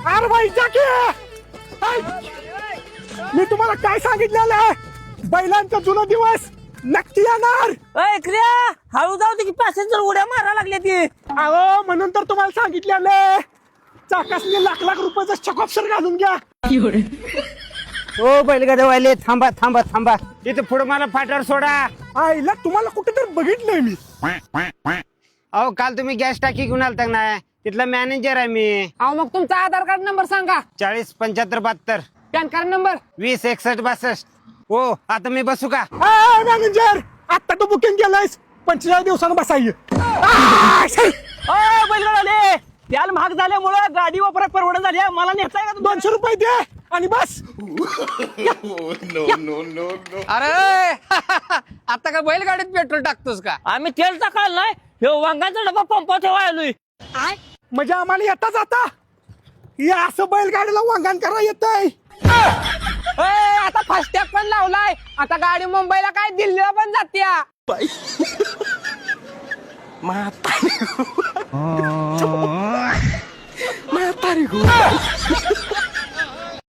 अरे बाई जाके मी तुम्हाला काय सांगितलेलं आहे बैलांचा जुना दिवस नक्की येणार. क्रिया हळू जाऊ दे की पॅसेंजर उड्या मारा लागले ती. अहो म्हणून तर तुम्हाला सांगितलेलं चाकासने लाख लाख रुपयाचा चकॉप्सर घालून घ्या. ओ बैलगाडीवाले थांबा थांबा थांबा इथं पुढे मला फाट्यावर सोडा. आईला तुम्हाला कुठेतरी बघितलंय मी. अहो काल तुम्ही गॅस टाकी घेऊन आलता ना तिथला मॅनेजर आहे मी. अहो मग तुमचा आधार कार्ड नंबर सांगा. 407572 पॅन कार्ड नंबर 206162. हो आता मी बसू का? मॅनेजर आता तू बुकिंग केलंयस 45 दिवसानं बसाय. बैलगाडे त्याला महाग झाल्यामुळे गाडी वापरा परवडत झाली. मला नेताय का 200 रुपये दे आणि बस. अरे आता का बैलगाडीत पेट्रोल टाकतोस का? आम्ही तेल टाकायला नाही हे वांगाचा डबा पंपावर ठेवायलोय. म्हणजे आम्हाला येता जाता या असं बैलगाडीला वांगण करा येतंय. आता फास्टॅग पण लावलाय. आता गाडी मुंबईला काय दिल्लीला पण जात्या. म्हातारी